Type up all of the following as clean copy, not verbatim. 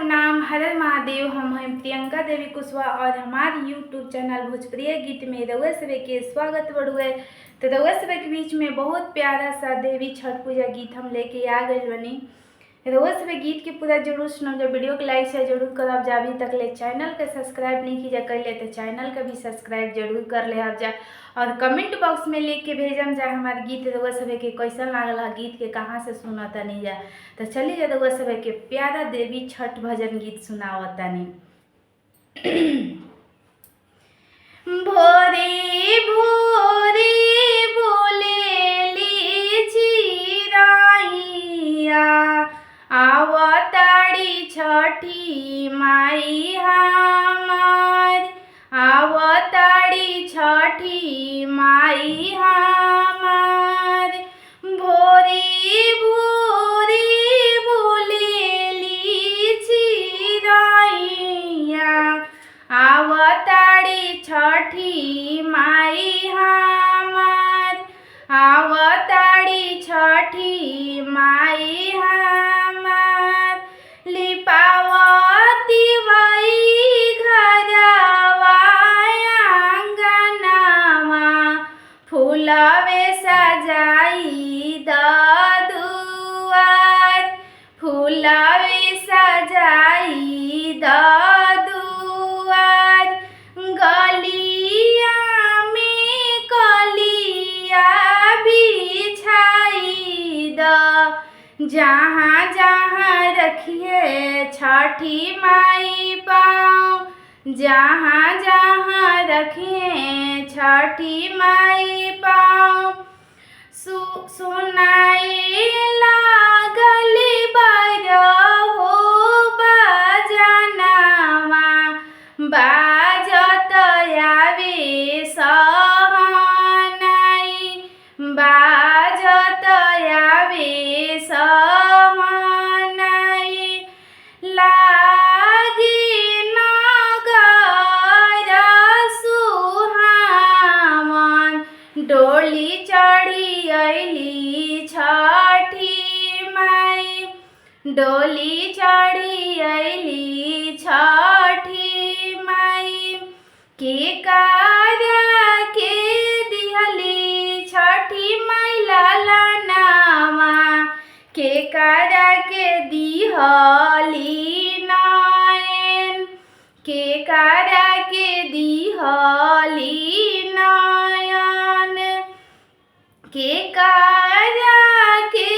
प्रणाम। हर हर महादेव। हम हैं प्रियंका देवी कुशवाहा और हमारे यूट्यूब चैनल भोजपुरी गीत में रउआ सभे के स्वागत बड़ुए। तो रउआ सभे के बीच में बहुत प्यारा सा देवी छठ पूजा गीत हम लेके आ गए बनी। रउआ सभे गीत के पूरा जरूर सुनम जा। वीडियो के लाइक से जरूर करब जा। अभी तक ले चैनल के सब्सक्राइब नहीं कीजा कर ले तो चैनल का भी सब्सक्राइब जरूर कर ले जा। और कमेंट बॉक्स में लिख के भेजम जा हमारे गीत रउआ सभे के कैसन लागल है, गीत के कहाँ से सुनतानी जा। तो चलिए जा रउआ सभे के प्यारा देवी छठ भजन गीत सुनावतानी। भोरे भोरे बोलेली चिराइया, आवताड़ी छठी माई हमार, आवताड़ी छठी माई हमार। भोरे भोरे बोलेली चिराइया, आवताड़ी छठी माई हमार, आवताड़ी छठी माई हमार। लिपावती वही घरवा आंगनवा, फूलवे सजाई द दुआर, फूलवे सजाई द दुआर। गलिया में कलिया बिछाई द, जहाँ जहाँ रखिए छठी माई पाँव, जहाँ जहाँ रखिए छठी माई पाँव। सुनाई लागल बरहो बजनवा, बाजत आवे सहनाई, बाजत आवे सहनाई। लागी नगर सुहावन, डोली चढ़ी अइली छठी माई, डोली चढ़ी अइली छठी माई। के कारा के दिहली छठी माई ललनावा, के कारा के दिहली नयन, के कारा के दिहली नयन। के कारा के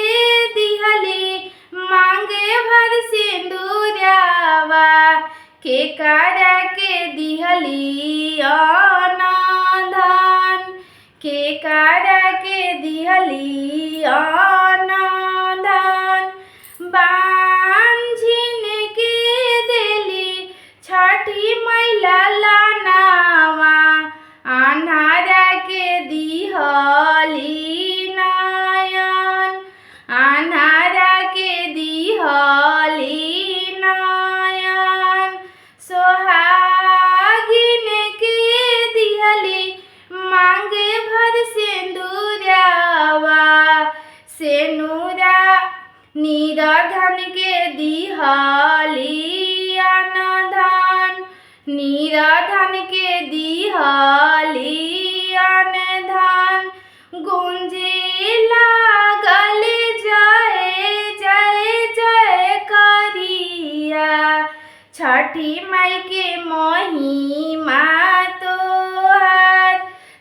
दिहली मांगे भर सिंदूरवा, के कारा के दिहली अनधन, के कारा के दिहली अनधन। बांझिन के देली छठी माई ललनावा, अन्हारा के दिहली नयन, अन्हारा के दिहली नयन। सोहागिन के दिहली मांगे भर सिंदूरवा, सेनुरा निराधन के दिहली अनधन, निराधन के दिहली अनधन। गुंजे लागल जय जय जय करिया, छठी माई के महिमा तोहार,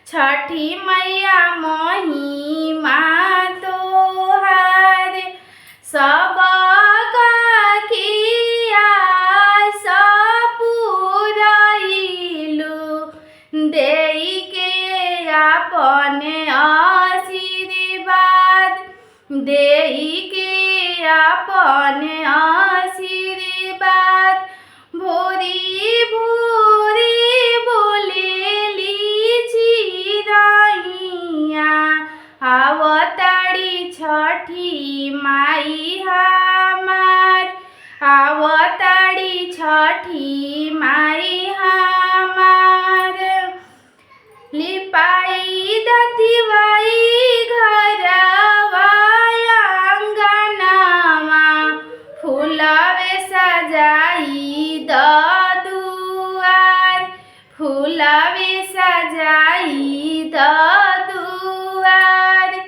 छठी मैया महिमा तोहार। सब किया सपुरइलू, देई के अपन आशीर्वाद, देई के अपन आशीर्वाद। भोरी भोरी बोलेली चिराइया, आवताड़ी छठी माई हमार, आवताड़ी छठी माई हमार। लिपाई दतिवाई घरवा आंगनवा, फूलवे फूलावे सजाई द दुआर, फूलावे सजाई द